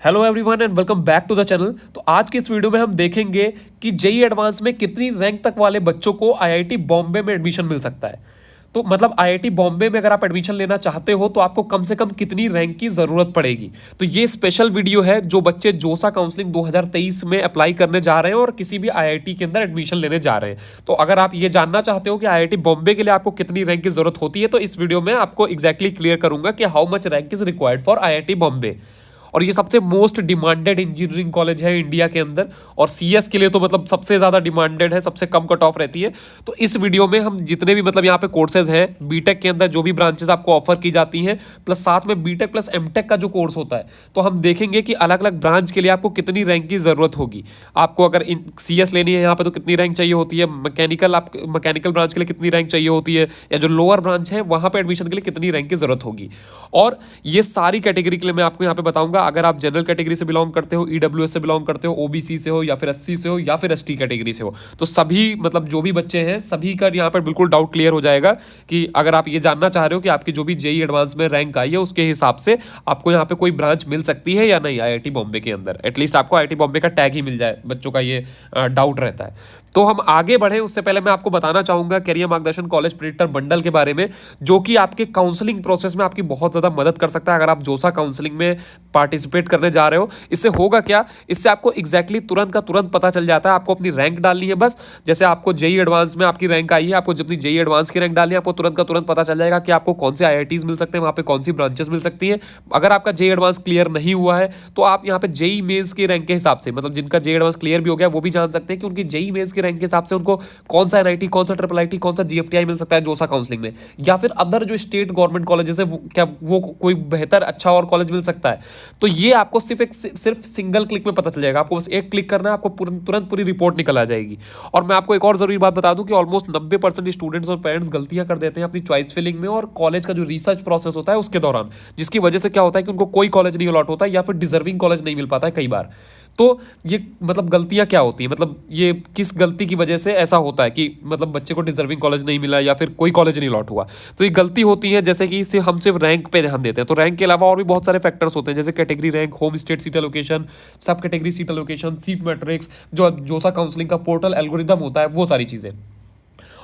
Hello everyone and welcome back to the channel. तो आज की इस वीडियो में हम देखेंगे कि जेई एडवांस में कितनी रैंक तक वाले बच्चों को आईआईटी बॉम्बे में एडमिशन मिल सकता है। तो मतलब आईआईटी बॉम्बे में अगर आप एडमिशन लेना चाहते हो तो आपको कम से कम कितनी रैंक की जरूरत पड़ेगी। तो ये स्पेशल वीडियो है जो बच्चे जोसा काउंसलिंग 2023 में अप्लाई करने जा रहे हैं और किसी भी आईआईटी के अंदर एडमिशन लेने जा रहे हैं। तो अगर आप ये जानना चाहते हो कि आईआईटी बॉम्बे के लिए आपको कितनी रैंक की जरूरत होती है तो इस वीडियो में आपको एक्जैक्टली क्लियर करूंगा कि how much rank is required for IIT Bombay. और ये सबसे मोस्ट डिमांडेड इंजीनियरिंग कॉलेज है इंडिया के अंदर और सीएस के लिए तो मतलब सबसे ज़्यादा डिमांडेड है, सबसे कम कट ऑफ रहती है। तो इस वीडियो में हम जितने भी मतलब यहाँ पे कोर्सेज हैं बीटेक के अंदर जो भी ब्रांचेस आपको ऑफर की जाती हैं प्लस साथ में बीटेक प्लस एमटेक का जो कोर्स होता है तो हम देखेंगे कि अलग अलग ब्रांच के लिए आपको कितनी रैंक की ज़रूरत होगी। आपको अगर सीएस लेनी है यहाँ पे तो कितनी रैंक चाहिए होती है, मैकेनिकल ब्रांच के लिए कितनी रैंक चाहिए होती है, या जो लोअर ब्रांच है वहाँ पर एडमिशन के लिए कितनी रैंक की ज़रूरत होगी। और ये सारी कैटेगरी के लिए मैं आपको यहाँ पे बताऊंगा। अगर आप जनरल कैटेगरी से बिलोंग करते हो, ईडब्ल्यूएस से बिलोंग करते हो, ओबीसी से हो या फिर एससी से हो या फिर एसटी कैटेगरी से हो, तो सभी मतलब जो भी बच्चे हैं सभी का यहाँ पर बिल्कुल डाउट क्लियर हो जाएगा कि अगर आप ये जानना चाह रहे हो कि आपकी जो भी जेई एडवांस में रैंक आई है उसके हिसाब से आपको यहाँ पे कोई ब्रांच मिल सकती है या नहीं आईआईटी बॉम्बे के अंदर। एटलीस्ट आपको आईआईटी बॉम्बे का टैग ही मिल जाए, बच्चों का ये डाउट रहता है। तो हम आगे बढ़े उससे पहले मैं आपको बताना चाहूंगा करियर मार्गदर्शन कॉलेज प्रेडिक्टर बंडल के बारे में, जो कि आपके काउंसलिंग प्रोसेस में आपकी बहुत ज़्यादा मदद कर सकता है। अगर आप जोसा काउंसलिंग में पार्टिसिपेट करने जा रहे हो, इससे होगा क्या, इससे आपको एग्जैक्टली तुरंत का तुरंत पता चल जाता है। आपको अपनी रैंक डालनी है बस, जैसे आपको जेई एडवांस में आपकी रैंक आई है, आपको जितनी जेई एडवांस की रैंक डालनी है आपको तुरंत का तुरंत पता चल जाएगा कि आपको कौन से आईआईटीज मिल सकते हैं, वहाँ पे कौन सी ब्रांचेस मिल सकती हैं। अगर आपका जेई एडवांस क्लियर नहीं हुआ है तो आप यहाँ पे जेई मेंस की रैंक के हिसाब से, मतलब जिनका जेई एडवांस क्लियर भी हो गया वो भी जान सकते हैं कि उनकी जेई मेंस की रैंक के हिसाब से उनको कौन सा एनआईटी, कौन सा ट्रिपल आईटी, कौन सा जीएफटीआई मिल सकता है जोसा काउंसलिंग में, या फिर अदर जो स्टेट गवर्नमेंट कॉलेजेस है क्या वो कोई बेहतर अच्छा और कॉलेज मिल सकता है। तो ये आपको सिर्फ सिंगल क्लिक में पता चल जाएगा। आपको बस एक क्लिक करना है, आपको तुरंत पूरी रिपोर्ट निकल आ जाएगी। और मैं आपको एक और जरूरी बात बता दूं कि ऑलमोस्ट 90% स्टूडेंट्स और पेरेंट्स गलतियां कर देते हैं अपनी चॉइस फिलिंग में और कॉलेज का जो रिसर्च प्रोसेस होता है उसके दौरान, जिसकी वजह से क्या होता है कि उनको कोई कॉलेज नहीं अलॉट होता या फिर डिजर्विंग कॉलेज नहीं मिल पाता है कई बार। तो ये मतलब गलतियां क्या होती हैं, मतलब ये किस गलती की वजह से ऐसा होता है कि मतलब बच्चे को डिजर्विंग कॉलेज नहीं मिला या फिर कोई कॉलेज नहीं अलॉट हुआ। तो ये गलती होती है जैसे कि हम सिर्फ रैंक पे ध्यान देते हैं। तो रैंक के अलावा और भी बहुत सारे फैक्टर्स होते हैं जैसे category rank, home state seat allocation, sub category seat allocation, seat matrix, जो जोसा काउंसलिंग का पोर्टल एल्गोरिदम होता है, वो सारी चीज़ें।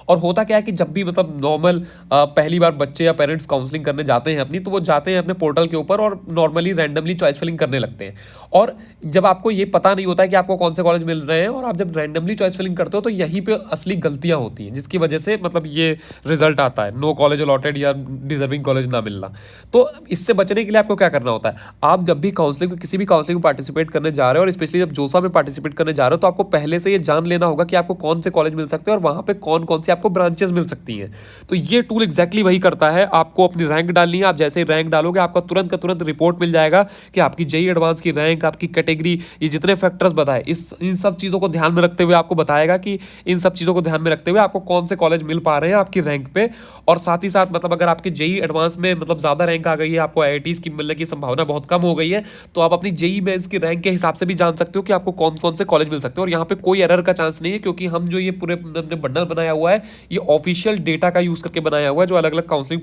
और होता क्या है कि जब भी मतलब नॉर्मल पहली बार बच्चे या पेरेंट्स काउंसलिंग करने जाते हैं अपनी, तो वो जाते हैं अपने पोर्टल के ऊपर और नॉर्मली रैंडमली चॉइस फिलिंग करने लगते हैं। और जब आपको ये पता नहीं होता है कि आपको कौन से कॉलेज मिल रहे हैं और आप जब रैंडमली चॉइस फिलिंग करते हो तो यहीं पे असली गलतियां होती हैं, जिसकी वजह से मतलब ये रिजल्ट आता है नो कॉलेज अलॉटेड या डिजर्विंग कॉलेज ना मिलना। तो इससे बचने के लिए आपको क्या करना होता है, आप जब भी काउंसलिंग किसी भी काउंसलिंग में पार्टिसिपेट करने जा रहे हो और स्पेशली जब जोसा में पार्टिसिपेट करने जा रहे हो तो आपको पहले से ये जान लेना होगा कि आपको कौन से कॉलेज मिल सकते हैं और वहाँ पे कौन कौन सी आपको ब्रांचेस मिल सकती हैं। तो ये टूल एग्जैक्टली वही करता है। आपको अपनी रैंक डालनी है, आप जैसे ही रैंक डालोगे आपका तुरंत का तुरंत रिपोर्ट मिल जाएगा कि आपकी जेई एडवांस की रैंक, आपकी कैटेगरी, ये जितने फैक्टर्स बताए इन सब चीज़ों को ध्यान में रखते हुए आपको बताएगा कि इन सब चीज़ों को ध्यान में रखते हुए आपको कौन से कॉलेज मिल पा रहे हैं आपकी रैंक पे। और साथ ही साथ मतलब अगर आपकी जेई एडवांस में मतलब ज़्यादा रैंक आ गई है, आपको आईआईटीज़ की मिलने की संभावना बहुत कम हो गई है, तो आप अपनी जेई मेंस की रैंक के हिसाब से भी जान सकते हो कि आपको कौन कौन से कॉलेज मिल सकते हो। और यहाँ पे कोई एरर का चांस नहीं है क्योंकि हम जो ये पूरे हमने बंडल बनाया हुआ है ये ऑफिशियल डेटा का यूज़ करके बनाया हुआ है जो अलग अलग काउंसलिंग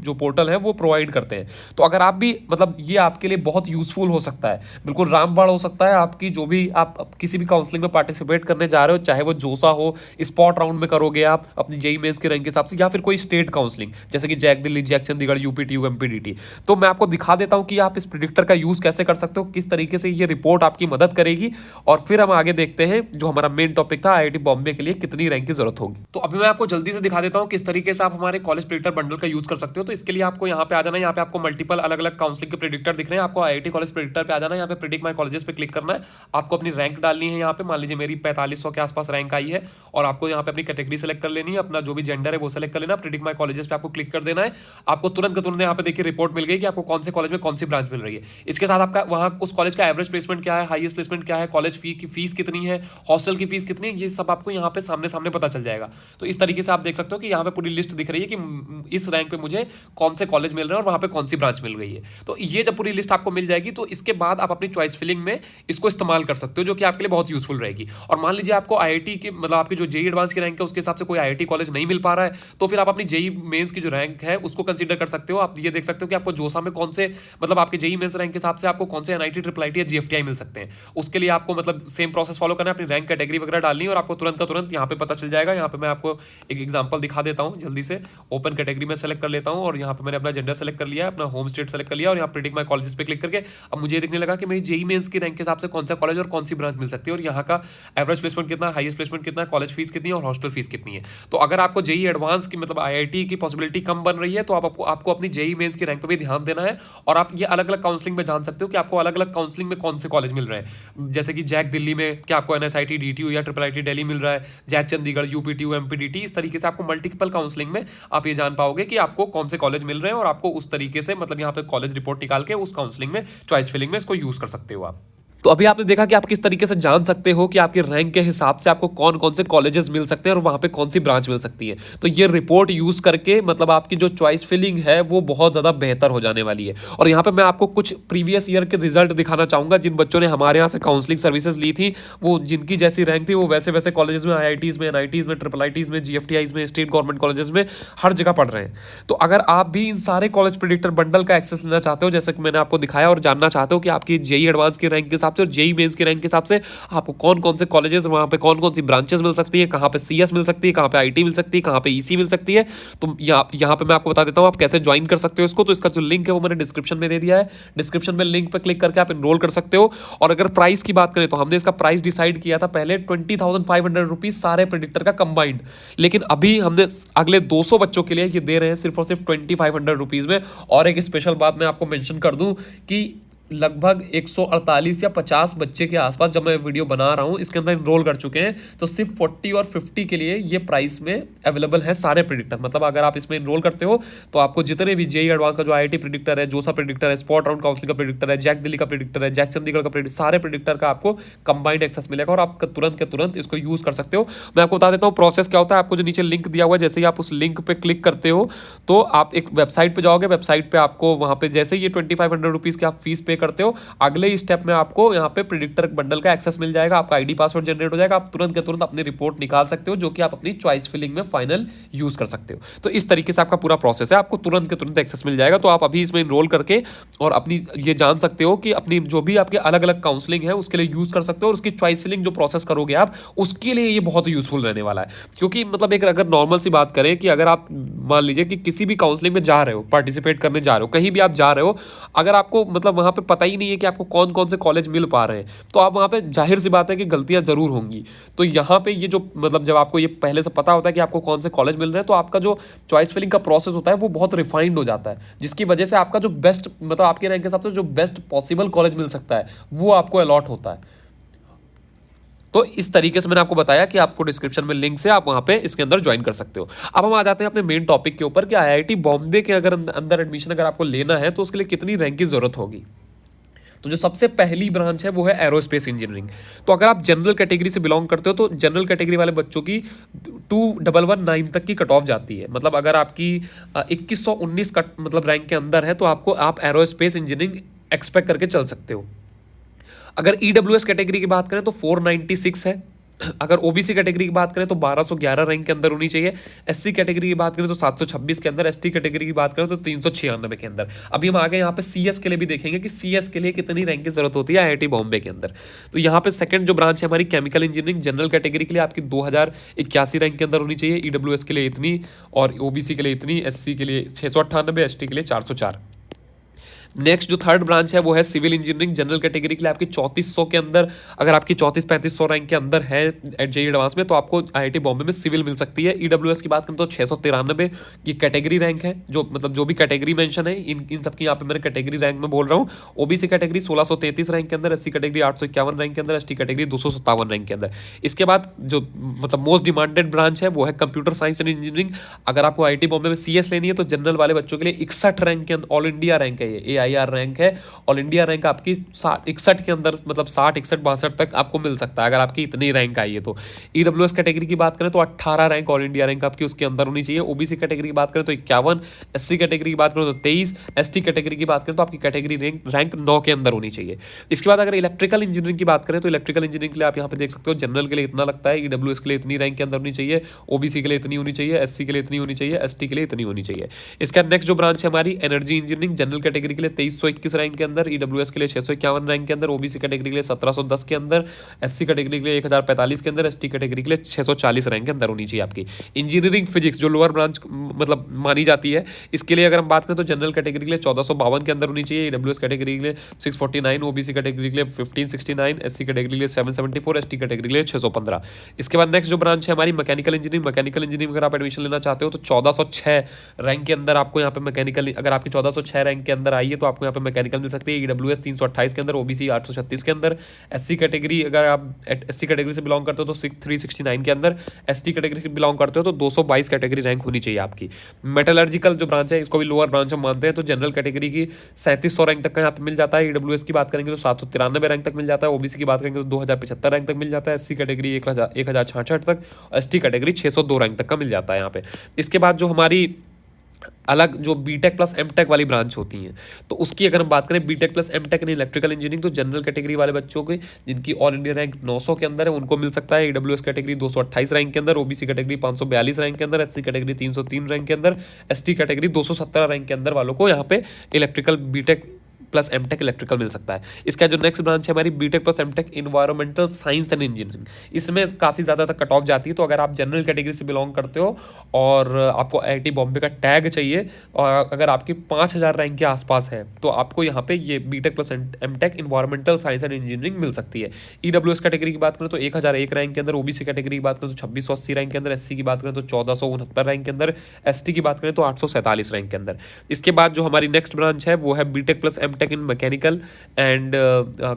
जो पोर्टल है वो प्रोवाइड करते हैं। तो अगर आप भी मतलब ये आपके लिए बहुत यूजफुल हो सकता है, बिल्कुल रामबाण हो सकता है आपकी जो भी आप किसी भी काउंसलिंग में पार्टिसिपेट करने जा रहे हो, चाहे वो जोसा हो, स्पॉट राउंड में करोगे आप अपनी जेई मेंस के रैंक के हिसाब से, या फिर कोई स्टेट काउंसलिंग जैसे कि JAC Delhi, JAC Chandigarh, UPTU, MPDT. तो मैं आपको दिखा देता हूं कि आप इस प्रिडिक्टर का यूज कैसे कर सकते हो, किस तरीके से ये रिपोर्ट आपकी मदद करेगी। और फिर हम आगे देखते हैं जो हमारा मेन टॉपिक था आईआईटी बॉम्बे के लिए कितनी रैंक की जरूरत होगी। तो अभी मैं आपको जल्दी से दिखा देता हूं किस तरीके से आप हमारे कॉलेज प्रेडिक्टर बंडल का यूज कर सकते हो। तो इसके लिए आपको यहाँ पे आ जाना है, यहाँ पे आपको मल्टीपल अलग अलग काउंसलिंग के प्रेडिक्टर दिख रहे हैं। आपको आईआईटी कॉलेज प्रेडिक्टर पे आ जाना है, यहाँ पे प्रेडिक्ट माय कॉलेजेस पे क्लिक करना है। आपको अपनी रैंक डालनी है, यहाँ पे मान लीजिए मेरी 4500 के आसपास रैंक आई है और आपको यहाँ पे अपनी कैटेगरी सेलेक्ट कर लेनी है, अपना जो भी जेंडर है वो सेलेक्ट कर लेना, प्रेडिक्ट माय कॉलेजेस पे आपको क्लिक कर देना है। आपको तुरंत का तुरंत यहाँ पे देखिए रिपोर्ट मिल गई कि आपको कौन से कॉलेज में कौन सी ब्रांच मिल रही है। इसके साथ आपका वहाँ उस कॉलेज का एवरेज प्लेसमेंट क्या है, हाईएस्ट प्लेसमेंट क्या है, कॉलेज फी की फीस कितनी है, हॉस्टल की फीस कितनी है, ये सब आपको यहाँ पे सामने सामने पता चल जाएगा। तो इस तरीके से आप देख सकते हो कि यहाँ पे पूरी लिस्ट दिख रही है कि इस रैंक पे मुझे कौन से कॉलेज मिल रहे हैं और वहाँ पे कौन सी ब्रांच मिल रही है। तो ये जब पूरी लिस्ट आपको मिल जाएगी तो इसके बाद आप अपनी चॉइस फिलिंग में इसको इस्तेमाल कर सकते हो, जो कि आपके लिए बहुत यूजफुल रहेगी। और मान लीजिए आपको आईआईटी की मतलब आपकी जो जेईई एडवांस की रैंक है उसके हिसाब से कोई आईआईटी कॉलेज नहीं मिल पा रहा है, तो फिर आप अपनी जेईई मेंस की जो रैंक है उसको कंसीडर कर सकते हो। आप ये देख सकते हो कि आपको जोसा में कौन से मतलब आपके जेईई मेंस रैंक के हिसाब से आपको कौन से एनआईटी, ट्रिपल आईटी या जीएफटीआई मिल सकते हैं। उसके लिए आपको मतलब सेम प्रोसेस फॉलो करना है, अपनी रैंक कैटेगरी वगैरह डालनी है और आपको तुरंत का तुरंत यहाँ पे पता चल जाएगा। यहाँ पे मैं आपको एक एग्जांपल दिखा देता हूँ जल्दी से। ओपन कैटेगरी में सेलेक्ट कर लेता हूँ और यहाँ पे मैंने अपना जेंडर सेलेक्ट कर लिया, अपना होम स्टेट सेलेक्ट कर लिया और यहाँ प्रेडिक्ट माय कॉलेजेस पे क्लिक करके अब मुझे देखने लगा कि मेरी जेईई मेंस की रैंक के हिसाब से कौन सा कॉलेज और कौन सी ब्रांच मिल सकती है और यहाँ का एवरेज प्लेसमेंट कितना, हाईएस्ट प्लेसमेंट कितना, कॉलेज फीस कितनी है और हॉस्टल फीस कितनी है। तो अगर आपको जेईई एडवांस की मतलब आईआईटी की पॉसिबिलिटी कम बन रही है तो आपको अपनी जेईई मेंस की रैंक पे भी ध्यान देना है। और आप ये अलग अलग काउंसलिंग में जान सकते हो कि आपको अलग अलग काउंसलिंग में कौन से कॉलेज मिल रहे हैं। जैसे कि जैक दिल्ली में क्या आपको एनएसआईटी डीटीयू या ट्रिपल आईटी दिल्ली मिल रहा है, जैक चंडीगढ़, यूपीटीयू, एमपीडीटी। इस तरीके से आपको मल्टीपल काउंसलिंग में आप ये जान पाओगे कि आपको कौन से कॉलेज मिल रहे हैं और आपको उस तरीके से मतलब यहाँ पे कॉलेज रिपोर्ट निकाल के उस काउंसलिंग में चॉइस फिलिंग में इसको यूज कर सकते हो आप। तो अभी आपने देखा कि आप किस तरीके से जान सकते हो कि आपके रैंक के हिसाब से आपको कौन कौन से कॉलेजेस मिल सकते हैं और वहां पे कौन सी ब्रांच मिल सकती है। तो ये रिपोर्ट यूज करके मतलब आपकी जो चॉइस फिलिंग है वो बहुत ज्यादा बेहतर हो जाने वाली है। और यहाँ पे मैं आपको कुछ प्रीवियस ईयर के रिजल्ट दिखाना चाहूंगा जिन बच्चों ने हमारे यहाँ से काउंसलिंग सर्विसेज ली थी, वो जिनकी जैसी रैंक थी वो वैसे वैसे कॉलेजेस में, आईआईटीज में, एनआईटीज में, ट्रिपल आईटीज में, जीएफटीआईज में, स्टेट गवर्नमेंट कॉलेजेस में हर जगह पढ़ रहे हैं। तो अगर आप भी इन सारे कॉलेज प्रेडिक्टर बंडल का एक्सेस लेना चाहते हो जैसे कि मैंने आपको दिखाया और जानना चाहते हो कि आपकी जेईई एडवांस की रैंक के हिसाब से और जेईई मेंस की रैंक के हिसाब से आपको कौन कौन से कॉलेजेस, वहां पे कौन कौन सी ब्रांचेस मिल सकती है, कहां पे सीएस मिल सकती है, कहां पे आईटी मिल सकती है, कहां पे ईसी मिल सकती है, तो यहाँ पे मैं आपको बता देता हूं आप कैसे ज्वाइन कर सकते हो इसको। तो इसका जो लिंक है वो मैंने डिस्क्रिप्शन में दे दिया है। डिस्क्रिप्शन में लिंक पर क्लिक करके आप एनरोल कर सकते हो। और अगर प्राइस की बात करें तो हमने इसका प्राइस डिसाइड किया था पहले 20,500 रुपीज सारे प्रेडिक्टर का कंबाइंड, लेकिन अभी हमने अगले 200 बच्चों के लिए ये दे रहे हैं सिर्फ और सिर्फ 2,500 रुपीज में। और एक स्पेशल बात मैं आपको मेंशन कर दूं कि लगभग 148 या 50 बच्चे के आसपास जब मैं वीडियो बना रहा हूं इसके अंदर एनरोल कर चुके हैं। तो सिर्फ 40 और 50 के लिए ये प्राइस में अवेलेबल है सारे प्रेडिक्टर। मतलब अगर आप इसमें एनरोल करते हो तो आपको जितने भी जेईई एडवांस का जो आईआईटी प्रेडिक्टर है, जोसा प्रेडिक्टर है, स्पॉट राउंड काउंसिल का प्रेडिक्टर है, जैक दिल्ली का प्रेडिक्टर है, जैक चंडीगढ़ का प्रेडिक्टर, सारे प्रेडिक्टर का आपको कंबाइंड एक्सेस मिलेगा और आप तुरंत के तुरंत इसको यूज कर सकते हो। मैं आपको बता देता हूँ प्रोसेस क्या होता है। आपको जो नीचे लिंक दिया हुआ है, जैसे ही आप उस लिंक पे क्लिक करते हो तो आप एक वेबसाइट पे जाओगे। वेबसाइट पे आपको वहां पे जैसे ये 2,500 रुपीज की आप फीस पे करते हो, अगले ही स्टेप में आपको यहाँ पे प्रेडिक्टर बंडल का एक्सेस मिल जाएगा, आपका आईडी पासवर्ड जनरेट हो जाएगा, आप तुरंत के तुरंत अपनी रिपोर्ट निकाल सकते हो जो कि आप अपनी चॉइस फिलिंग में फाइनल यूज कर सकते हो। तो इस तरीके से आपका पूरा प्रोसेस है, आपको तुरंत के तुरंत एक्सेस मिल जाएगा। तो आप अभी इसमें इनरोल करके और अपनी ये जान सकते हो कि अपनी जो भी आपके अलग अलग काउंसलिंग है उसके लिए यूज कर सकते हो। और उसकी चॉइस फिलिंग जो प्रोसेस करोगे आप उसके लिए ये बहुत यूजफुल रहने वाला है। क्योंकि मतलब एक अगर नॉर्मल सी बात करें कि अगर आप मान लीजिए कि किसी भी काउंसलिंग में जा रहे हो, पार्टिसिपेट करने जा रहे हो, कहीं भी आप जा रहे हो, अगर आपको मतलब वहां पे पता ही नहीं है कि आपको कौन कौन से कॉलेज मिल पा रहे हैं तो आप वहां पे जाहिर सी बात है कि गलतियां जरूर होंगी। तो यहाँ पे ये जो मतलब जब आपको ये पहले से पता होता है कि आपको कौन से कॉलेज मिल रहे हैं तो आपका जो चॉइस फिलिंग का प्रोसेस होता है वो बहुत रिफाइंड हो जाता है, जिसकी वजह से आपका जो बेस्ट मतलब आपके रैंक के हिसाब से जो बेस्ट पॉसिबल कॉलेज मिल सकता है वो आपको अलॉट होता है। तो इस तरीके से मैंने आपको बताया कि आपको डिस्क्रिप्शन में लिंक से आप वहां पे इसके अंदर ज्वाइन कर सकते हो। अब हम आ जाते हैं अपने मेन टॉपिक के ऊपर कि आईआईटी बॉम्बे के अगर अंदर एडमिशन अगर आपको लेना है तो उसके लिए कितनी रैंक की जरूरत होगी। तो जो सबसे पहली ब्रांच है वो है एरोस्पेस इंजीनियरिंग। तो अगर आप जनरल कैटेगरी से बिलोंग करते हो तो जनरल कैटेगरी वाले बच्चों की 2119 तक की कट ऑफ जाती है। मतलब अगर आपकी 2119 कट मतलब रैंक के अंदर है तो आप एरोस्पेस इंजीनियरिंग एक्सपेक्ट करके चल सकते हो। अगर ईडब्ल्यूएस कैटेगरी की बात करें तो 496 है। अगर ओबीसी कैटेगरी की बात करें तो 1211 रैंक के अंदर होनी चाहिए। एससी कैटेगरी की बात करें तो 726 के अंदर, एसटी कैटेगरी की बात करें तो 396 के अंदर। अभी हम आगे यहाँ पे सीएस के लिए भी देखेंगे कि सीएस के लिए कितनी रैंक की जरूरत होती है आईआईटी बॉम्बे के अंदर। तो यहाँ पे सेकंड जो ब्रांच है हमारी केमिकल इंजीनियरिंग, जनरल कैटेगरी के लिए आपकी 2081 रैंक के अंदर होनी चाहिए, ईडब्ल्यूएस के लिए इतनी और ओबीसी के लिए इतनी, एससी के लिए 698, एसटी के लिए 404। नेक्स्ट जो थर्ड ब्रांच है वो है सिविल इंजीनियरिंग। जनरल कैटेगरी के लिए आपकी 3400 के अंदर, अगर आपकी 3400-3500 रैंक के अंदर है एट जेईई एडवांस में तो आपको आईआईटी बॉम्बे में सिविल मिल सकती है। ईडब्ल्यूएस की बात करें तो 693 ये कैटेगरी रैंक है, जो मतलब जो भी कैटेगरी मेंशन है इन सबकी यहाँ पे मैंने कैटेगरी रैंक में बोल रहा हूँ। ओबीसी कैटेगरी 1633 रैंक के अंदर, एससी कैटेगरी 851 रैंक के अंदर, एसटी कैटेगरी 257 रैंक के अंदर। इसके बाद जो मतलब मोस्ट डिमांडेड ब्रांच है वो है कंप्यूटर साइंस एंड इंजीनियरिंग। अगर आपको आईआईटी बॉम्बे में सीएस लेनी है तो जनरल वाले बच्चों के लिए 61 रैंक के अंदर, ऑल इंडिया रैंक है ये AIR रैंक है, ऑल इंडिया रैंक आपकी 61 के अंदर, मतलब 60 61 62 तक आपको मिल सकता है अगर आपकी इतनी रैंक आई है तो। EWS कैटेगरी की बात करें तो 18 रैंक ऑल इंडिया रैंक आपकी उसके अंदर होनी चाहिए। OBC कैटेगरी की बात करें तो 51, SC कैटेगरी की बात करें तो 23, ST कैटेगरी की बात करें तो आपकी कैटेगरी रैंक 9 के अंदर होनी चाहिए। इसके बाद अगर इलेक्ट्रिकल इंजीनियरिंग की बात करें तो इलेक्ट्रिकल इंजीनियरिंग के लिए आप यहाँ पे देख सकते हो जनरल के लिए इतना लगता है, EWS के लिए इतनी रैंक के अंदर होनी चाहिए, OBC के लिए इतनी होनी चाहिए, SC के लिए इतनी होनी चाहिए, ST के लिए इतनी होनी चाहिए। इसका नेक्स्ट जो ब्रांच है हमारी एनर्जी इंजीनियरिंग, जनरल कैटेगरी के लिए 2321 रैंक के अंदर, EWS के लिए 651 रैंक के अंदर, OBC कैटेगरी के लिए 1710 के अंदर, SC कैटेगरी के लिए 1045 के अंदर, ST कैटेगरी के लिए 640 रैंक के अंदर होनी चाहिए आपकी। इंजीनियरिंग फिजिक्स जो लोअर ब्रांच मतलब मानी जाती है, इसके लिए अगर हम बात करें तो जनरल कैटेगरी के लिए 1452 के अंदर होनी चाहिए, EWS कैटेगरी के लिए 649, OBC कैटेगरी के लिए 1569, SC कैटेगरी के लिए 774, ST कैटेगरी के लिए 615। इसके बाद नेक्स्ट जो ब्रांच है हमारी मैकेनिकल इंजीनियरिंग, मैकेनिकल इंजीनियरिंग अगर आप एडमिशन लेना चाहते हो तो 1406 रैंक के अंदर आपको यहाँ पे मैकेनिकल, अगर आपकी 1406 रैंक के अंदर आई है तो आपको यहाँ पे मैकेनिकल मिल सकती है। EWS 328 के अंदर, OBC 836 के अंदर, SC कैटेगरी अगर आप SC कैटेगरी से बिलोंग करते हो तो 369 के अंदर, ST कैटेगरी से बिलोंग करते हो तो 222 कैटेगरी रैंक होनी चाहिए आपकी। मेटलर्जिकल जो ब्रांच है इसको भी लोअर ब्रांच हम मानते हैं, तो जनरल कैटेगरी की 3700 रैंक तक का यहाँ पे मिल जाता है। EWS की बात करेंगे तो 793 रैंक तक मिल जाता है, OBC की बात करेंगे तो 2075 रैंक तक मिल जाता है, SC कैटेगरी 1066 तक, ST कैटेगरी 602 रैंक तक का मिल जाता है यहाँ पे। इसके बाद जो हमारी अलग जो बीटेक प्लस एमटेक वाली ब्रांच होती हैं, तो उसकी अगर हम बात करें BTech plus MTech in electrical engineering, तो जनरल कैटेगरी वाले बच्चों के जिनकी ऑल इंडिया रैंक 900 के अंदर है उनको मिल सकता है। EWS कैटेगरी 228 रैंक के अंदर, OBC कैटेगरी 542 रैंक के अंदर, SC कैटेगरी 303 रैंक के अंदर, ST कैटेगरी 217 रैंक के अंदर वालों को यहाँ पे electrical BTech plus MTech electrical मिल सकता है। इसका जो नेक्स्ट ब्रांच है हमारी BTech plus MTech environmental science and engineering, इसमें काफ़ी ज़्यादा तक कट ऑफ जाती है। तो अगर आप जनरल कैटेगरी से बिलोंग करते हो और आपको IIT बॉम्बे का टैग चाहिए और अगर आपकी 5000 रैंक के आसपास है तो आपको यहाँ पे ये BTech plus MTech environmental science and engineering मिल सकती है। EWS कैटेगरी की बात करें तो 1001 रैंक के अंदर, OBC कैटेगरी की बात करें तो 2680 रैंक के अंदर, SC की बात करें तो 1469 रैंक के अंदर, ST की बात करें तो 847 रैंक के अंदर। इसके बाद जो हमारी नेक्स्ट ब्रांच है वो है BTech plus MTech in mechanical and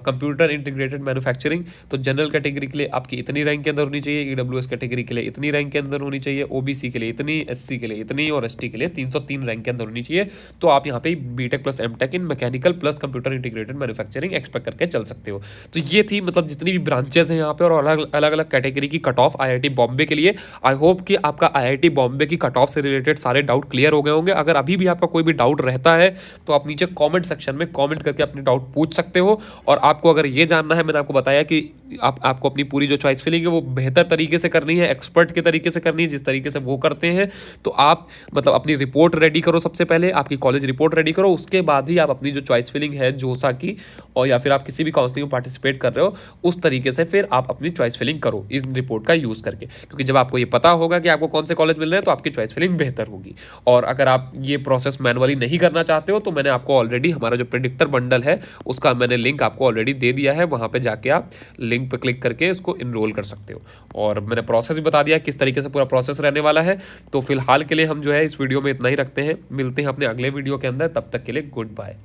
computer integrated manufacturing, तो जनरल कैटेगरी के लिए आपकी इतनी रैंक के अंदर होनी चाहिए, EWS कैटेगरी के लिए इतनी रैंक के अंदर होनी चाहिए, OBC के लिए इतनी, SC के लिए इतनी और ST के लिए 303 रैंक के अंदर होनी चाहिए। तो आप यहाँ पे BTech plus MTech in mechanical plus computer integrated manufacturing expect करके चल सकते हो। तो ये थी मतलब जितनी भी ब्रांचेस हैं यहाँ पे और अलग अलग कैटेगरी की कट ऑफ IIT बॉम्बे के लिए। आई होप कि आपका IIT बॉम्बे की कट ऑफ से रिलेटेड सारे डाउट क्लियर हो गए होंगे। अगर अभी भी आपका कोई भी डाउट रहता है तो आप नीचे कॉमेंट सेक्शन में कॉमेंट करके अपने डाउट पूछ सकते हो। और आपको अगर ये जानना है, मैंने आपको बताया कि आपको अपनी पूरी जो चॉइस फिलिंग है वो बेहतर तरीके से करनी है, एक्सपर्ट के तरीके से करनी है, जिस तरीके से वो करते हैं। तो आप मतलब अपनी रिपोर्ट रेडी करो, सबसे पहले आपकी कॉलेज रिपोर्ट रेडी करो, उसके बाद ही आप अपनी जो चॉइस फिलिंग है जोसा की और या फिर आप किसी भी काउंसलिंग में पार्टिसिपेट कर रहे हो उस तरीके से फिर आप अपनी चॉइस फिलिंग करो इस रिपोर्ट का यूज़ करके। क्योंकि जब आपको ये पता होगा कि आपको कौन से कॉलेज मिल रहे हैं तो आपकी चॉइस फिलिंग बेहतर होगी। और अगर आप ये प्रोसेस मैनुअली नहीं करना चाहते हो तो मैंने आपको ऑलरेडी हमारा जो प्रेडिक्टर बंडल है उसका मैंने लिंक आपको ऑलरेडी दे दिया है, वहाँ पे जाके आप लिंक पे क्लिक करके इसको इनरोल कर सकते हो। और मैंने प्रोसेस भी बता दिया किस तरीके से पूरा प्रोसेस रहने वाला है। तो फिलहाल के लिए हम जो है इस वीडियो में इतना ही रखते हैं, मिलते हैं अपने अगले वीडियो के अंदर, तब तक के लिए गुड बाय।